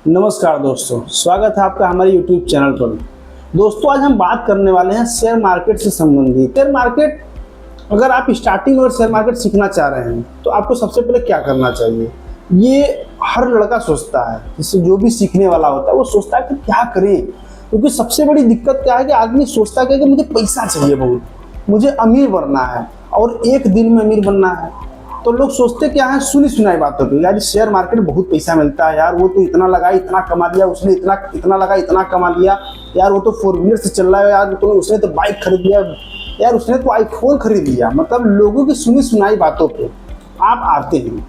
नमस्कार दोस्तों, स्वागत है आपका हमारे YouTube चैनल पर। दोस्तों, आज हम बात करने वाले हैं शेयर मार्केट से संबंधित। शेयर मार्केट, अगर आप स्टार्टिंग में शेयर मार्केट सीखना चाह रहे हैं तो आपको सबसे पहले क्या करना चाहिए। ये हर लड़का सोचता है, जिससे जो भी सीखने वाला होता है वो सोचता है कि क्या करें, क्योंकि सबसे बड़ी दिक्कत क्या है कि आदमी सोचता है कि मुझे पैसा चाहिए, बहुत मुझे अमीर बनना है और एक दिन में अमीर बनना है। तो लोग सोचते क्या है, सुनी सुनाई बातों पे, यार शेयर मार्केट में बहुत पैसा मिलता है, यार वो तो इतना लगा इतना कमा लिया, उसने इतना लगा इतना कमा लिया, यार वो तो 4 व्हीलर से चल रहा है, यार तो उसने तो बाइक खरीद लिया, यार उसने तो आईफोन खरीद लिया। मतलब लोगों की सुनी सुनाई बातों पे आप आते हैं।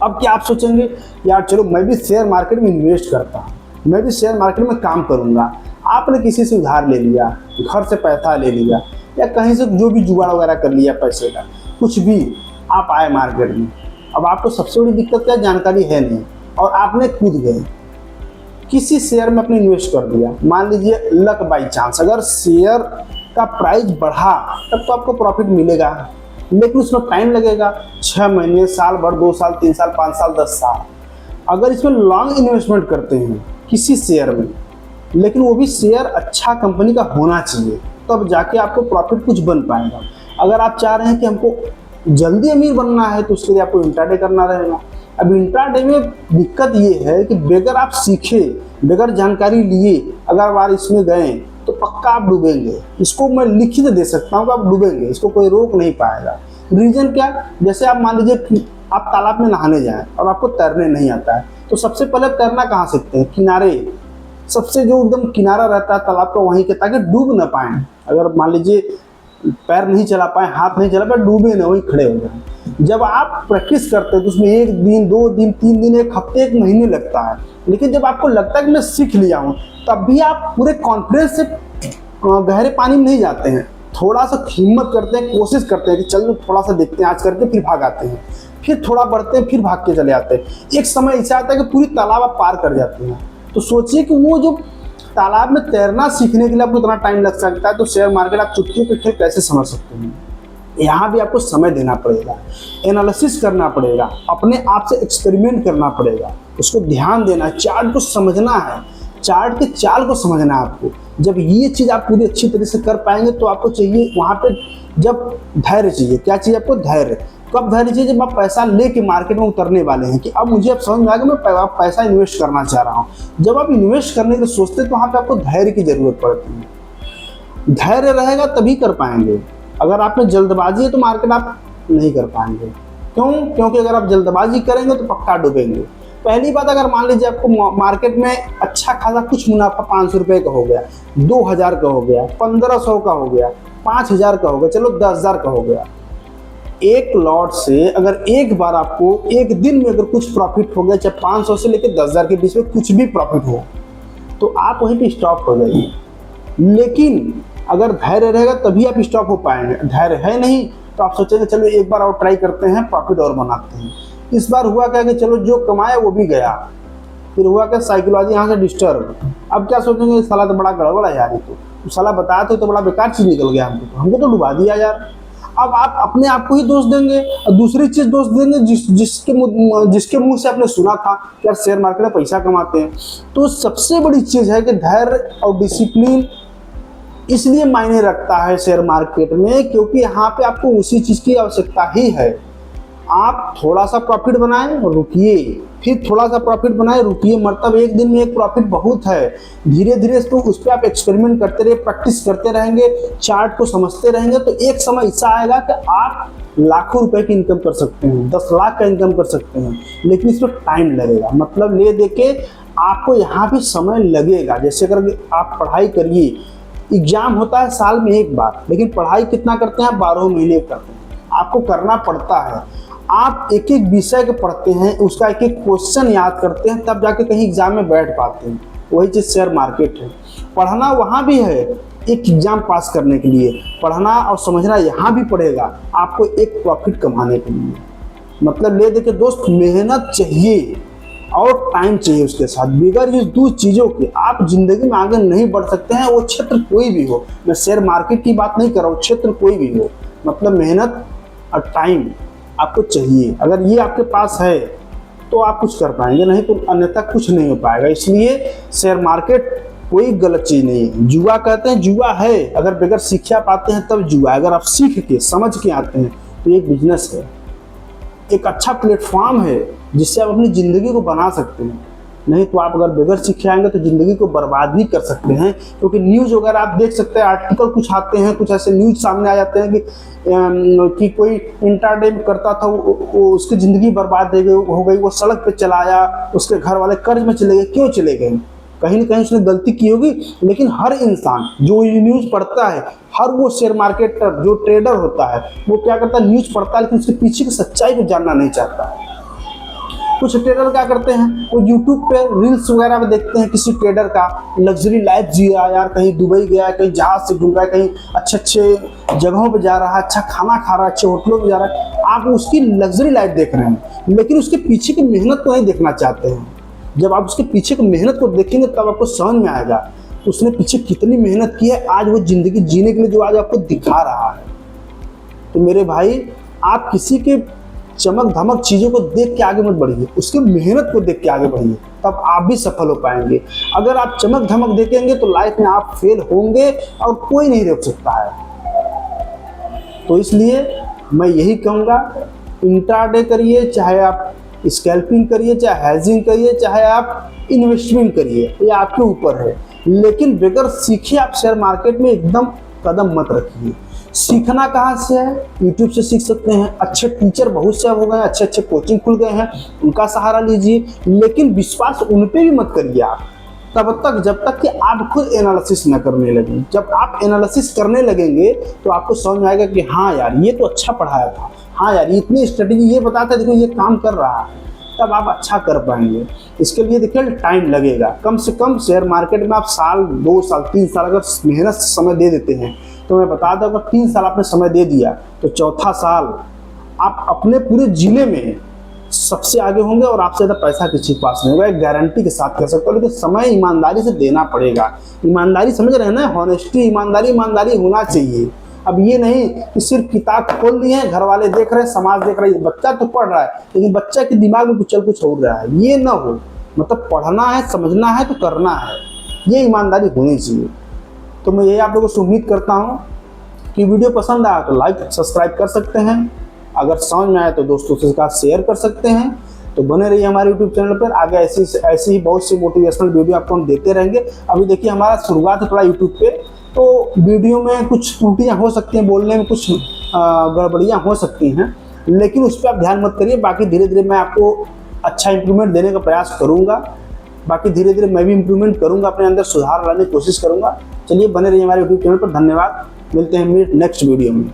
अब क्या आप सोचेंगे, यार चलो मैं भी शेयर मार्केट में इन्वेस्ट करता हूँ, मैं भी शेयर मार्केट में काम करूँगा। आपने किसी से उधार ले लिया, घर से पैसा ले लिया, या कहीं से जो भी जुगाड़ वगैरह कर लिया पैसे का, कुछ भी, आप आए मार्केट में। अब आपको सबसे बड़ी दिक्कत क्या, जानकारी है नहीं और आपने कूद गए किसी शेयर में, अपने इन्वेस्ट कर दिया। मान लीजिए लक बाई चांस अगर शेयर का प्राइस बढ़ा तब तो आपको प्रॉफिट मिलेगा, लेकिन उसमें टाइम लगेगा, 6 महीने, साल भर, 2 साल, 3 साल, 5 साल, 10 साल। अगर इसमें लॉन्ग इन्वेस्टमेंट करते हैं किसी शेयर में, लेकिन वो भी शेयर अच्छा कंपनी का होना चाहिए, तब जाके आपको प्रॉफिट कुछ बन पाएगा। अगर आप चाह रहे हैं कि हमको जल्दी अमीर बनना है तो उसके लिए आपको इंट्राडे करना रहेगा। अब इंट्राडे में दिक्कत ये है कि बगैर आप सीखे, बगैर जानकारी लिए अगर बार इसमें गए तो पक्का आप डूबेंगे। इसको मैं लिखित दे सकता हूँ कि आप डूबेंगे, इसको कोई रोक नहीं पाएगा। रीजन क्या, जैसे आप मान लीजिए कि आप तालाब में नहाने जाएं और आपको तैरने नहीं आता है, तो सबसे पहले तैरना कहाँ सीखते हैं, किनारे, सबसे जो एकदम किनारा रहता है तालाब का वहीं के, ताकि डूब ना पाए। अगर मान लीजिए पैर नहीं चला पाए, हाथ नहीं चला पाए, डूबे ना, वहीं खड़े हो जाए। जब आप प्रैक्टिस करते हैं तो उसमें 1 दिन, 2 दिन, 3 दिन, 1 हफ्ते, 1 महीने लगता है, लेकिन जब आपको लगता है कि मैं सीख लिया हूँ, तब भी आप पूरे कॉन्फिडेंस से गहरे पानी में नहीं जाते हैं। थोड़ा सा हिम्मत करते हैं, कोशिश करते हैं कि चलो थोड़ा सा देखते हैं आज करके, फिर भाग आते हैं, फिर थोड़ा बढ़ते हैं, फिर भाग के चले आते हैं। एक समय ऐसा आता है कि पूरी तालाब आप पार कर जाते हैं। तो सोचिए कि वो जो तालाब में तैरना सीखने के लिए आपको इतना टाइम लग सकता है, तो शेयर मार्केट आप चुटकियों के खेल कैसे समझ सकते हैं। यहाँ भी आपको समय देना पड़ेगा, एनालिसिस करना पड़ेगा, अपने आप से एक्सपेरिमेंट करना पड़ेगा, उसको ध्यान देना, चार्ट को समझना है, चार्ट के चाल को समझना है आपको। जब ये चीज़ आप पूरी अच्छी तरह से कर पाएंगे तो आपको चाहिए वहाँ पे, जब धैर्य चाहिए, क्या चाहिए आपको, धैर्य। कब धैर्य चाहिए, जब आप पैसा लेके मार्केट में उतरने वाले हैं कि अब मुझे अब समझ में आ गया मैं पैसा इन्वेस्ट करना चाह रहा हूँ। जब आप इन्वेस्ट करने के लिए सोचते हैं तो वहाँ पे आपको धैर्य की जरूरत पड़ती है। धैर्य रहेगा तभी कर पाएंगे। अगर आप में जल्दबाजी है तो मार्केट आप नहीं कर पाएंगे। क्यों? क्योंकि अगर आप जल्दबाजी करेंगे तो पक्का डूबेंगे। पहली बात, अगर मान लीजिए आपको मार्केट में अच्छा खासा कुछ मुनाफा 500 रुपये का हो गया, 2000 का हो गया, 1500 का हो गया, 5000 का हो गया, चलो 10,000 का हो गया, एक लॉट से अगर एक बार आपको एक दिन में अगर कुछ प्रॉफिट हो गया, चाहे 500 से लेकर 10,000 के बीच में कुछ भी प्रॉफिट हो, तो आप वहीं पे स्टॉप हो जाइए। लेकिन अगर धैर्य रहेगा तभी आप स्टॉप हो पाएंगे। धैर्य है नहीं तो आप सोचेंगे चलो एक बार और ट्राई करते हैं, प्रॉफिट और बनाते हैं। इस बार हुआ क्या कि चलो जो कमाया वो भी गया, फिर हुआ क्या, साइकोलॉजी यहाँ से डिस्टर्ब। अब क्या सोचेंगे, साला तो बड़ा गड़बड़ है यार, तो साला बताया तो बड़ा बेकार चीज़ निकल गया, हमको तो डुबा दिया यार। अब आप अपने आप को ही दोष देंगे और दूसरी चीज दोष देंगे जिसके मुंह से आपने सुना था कि यार शेयर मार्केट में पैसा कमाते हैं। तो सबसे बड़ी चीज है कि धैर्य और डिसिप्लिन इसलिए मायने रखता है शेयर मार्केट में, क्योंकि यहाँ पे आपको उसी चीज की आवश्यकता ही है। आप थोड़ा सा प्रॉफिट बनाएं और रुकिए, फिर थोड़ा सा प्रॉफिट बनाए, रुकिए। मतलब एक दिन में एक प्रॉफिट बहुत है। धीरे धीरे उस पर आप एक्सपेरिमेंट करते रहे, प्रैक्टिस करते रहेंगे, चार्ट को समझते रहेंगे, तो एक समय ऐसा आएगा कि आप लाखों रुपए की इनकम कर सकते हैं, 10 लाख का इनकम कर सकते हैं। लेकिन इसमें टाइम लगेगा, मतलब ले दे के आपको यहाँ भी समय लगेगा। जैसे अगर आप पढ़ाई करिए, एग्जाम होता है साल में एक बार, लेकिन पढ़ाई कितना करते हैं, 12 महीने करते हैं, आपको करना पड़ता है। आप एक एक विषय के पढ़ते हैं, उसका एक एक क्वेश्चन याद करते हैं, तब जाके कहीं एग्जाम में बैठ पाते हैं। वही चीज़ शेयर मार्केट है। पढ़ना वहाँ भी है, एक एग्जाम पास करने के लिए पढ़ना और समझना यहाँ भी पड़ेगा आपको, एक प्रॉफिट कमाने के लिए। मतलब ले दे के दोस्त, मेहनत चाहिए और टाइम चाहिए उसके साथ। बगैर ये 2 चीज़ों के आप जिंदगी में आगे नहीं बढ़ सकते हैं। वो क्षेत्र कोई भी हो, मैं शेयर मार्केट की बात नहीं कर रहा हूँ, क्षेत्र कोई भी हो, मतलब मेहनत और टाइम आपको चाहिए। अगर ये आपके पास है तो आप कुछ कर पाएंगे, नहीं तो अन्यथा कुछ नहीं हो पाएगा। इसलिए शेयर मार्केट कोई गलत चीज नहीं है। जुआ कहते हैं, जुआ है, अगर बगैर सीखे आप आते हैं तब जुआ है, अगर आप सीख के समझ के आते हैं तो एक बिजनेस है, एक अच्छा प्लेटफॉर्म है जिससे आप अपनी ज़िंदगी को बना सकते हैं। नहीं तो आप अगर बगैर सीखे आएंगे तो ज़िंदगी को बर्बाद भी कर सकते हैं, क्योंकि न्यूज़ वगैरह आप देख सकते हैं, आर्टिकल कुछ आते हैं, कुछ ऐसे न्यूज़ सामने आ जाते हैं कि कोई इंटरडे करता था, वो उसकी ज़िंदगी बर्बाद हो गई, वो सड़क पे चला आया, उसके घर वाले कर्ज में चले गए। क्यों चले गए? कहीं ना कहीं उसने गलती की होगी। लेकिन हर इंसान जो ये न्यूज़ पढ़ता है, हर वो शेयर मार्केटर जो ट्रेडर होता है, वो क्या करता है, न्यूज़ पढ़ता है लेकिन उसके पीछे की सच्चाई को जानना नहीं चाहता। कुछ ट्रेडर क्या करते हैं, वो यूट्यूब पे रील्स वगैरह में देखते हैं किसी ट्रेडर का लग्जरी लाइफ जी रहा है, यार कहीं दुबई गया, कहीं जहाज से घूम रहा है, कहीं अच्छे अच्छे जगहों पे जा रहा है, अच्छा खाना खा रहा है, अच्छे होटलों में जा रहा है। आप उसकी लग्जरी लाइफ देख रहे हैं, लेकिन उसके पीछे की मेहनत को नहीं देखना चाहते हैं। जब आप उसके पीछे की मेहनत को देखेंगे तब आपको समझ में आएगा कि उसने पीछे कितनी मेहनत की है, आज वो जिंदगी जीने के लिए जो आज आपको दिखा रहा है। तो मेरे भाई, आप किसी के चमक धमक चीज़ों को देख के आगे मत बढ़िए, उसकी मेहनत को देख के आगे बढ़िए, तब आप भी सफल हो पाएंगे। अगर आप चमक धमक देखेंगे तो लाइफ में आप फेल होंगे और कोई नहीं रोक सकता है। तो इसलिए मैं यही कहूँगा, इंट्राडे करिए, चाहे आप स्कैल्पिंग करिए, चाहे हैजिंग करिए, चाहे आप इन्वेस्टमेंट करिए, ये आपके ऊपर है। लेकिन बगैर सीखे आप शेयर मार्केट में एकदम कदम मत रखिए। सीखना कहाँ से है? यूट्यूब से सीख सकते हैं, अच्छे टीचर बहुत से हो गए हैं, अच्छे अच्छे कोचिंग खुल गए हैं, उनका सहारा लीजिए। लेकिन विश्वास उन पे भी मत करिए आप तब तक जब तक कि आप खुद एनालिसिस न करने लगें। जब आप एनालिसिस करने लगेंगे तो आपको समझ में आएगा कि हाँ यार, ये तो अच्छा पढ़ाया था, हाँ यार इतनी स्ट्रेटेजी ये बताता है, देखो ये काम कर रहा है, तब आप अच्छा कर पाएंगे। इसके लिए देखिए टाइम लगेगा, कम से कम शेयर मार्केट में आप साल, 2 साल, 3 साल अगर मेहनत से समय दे देते हैं तो मैं बता दूं, अगर 3 साल आपने समय दे दिया तो चौथा साल आप अपने पूरे जिले में सबसे आगे होंगे और आपसे ज़्यादा पैसा किसी के पास नहीं होगा, एक गारंटी के साथ कह सकते हो। लेकिन समय ईमानदारी से देना पड़ेगा। ईमानदारी समझ रहे हैं ना, हॉनेस्टी, ईमानदारी होना चाहिए। अब ये नहीं कि सिर्फ किताब खोल दी है, घर वाले देख रहे हैं, समाज देख रहा है, बच्चा तो पढ़ रहा है लेकिन बच्चा के दिमाग में कुछ हो रहा है, ये ना हो। मतलब पढ़ना है, समझना है तो करना है, ये ईमानदारी होनी चाहिए। तो मैं यही आप लोगों से उम्मीद करता हूँ कि वीडियो पसंद आया तो लाइक सब्सक्राइब कर सकते हैं, अगर समझ में आए तो दोस्तों के साथ शेयर कर सकते हैं। तो बने रहिए हमारे यूट्यूब चैनल पर, आगे ऐसी ही बहुत सी मोटिवेशनल वीडियो आपको हम देते रहेंगे। अभी देखिए हमारा शुरुआत है थोड़ा यूट्यूब पे, तो वीडियो में कुछ त्रुटियाँ हो सकती हैं, बोलने में कुछ गड़बड़ियाँ हो सकती हैं, लेकिन उस पर आप ध्यान मत करिए। बाकी धीरे धीरे मैं आपको अच्छा इंप्रूवमेंट देने का प्रयास करूँगा। बाकी धीरे धीरे मैं भी इंप्रूवमेंट करूँगा, अपने अंदर सुधार लाने की कोशिश करूँगा। चलिए बने रहिए हमारे यूट्यूब चैनल पर। धन्यवाद, मिलते हैं नेक्स्ट वीडियो में।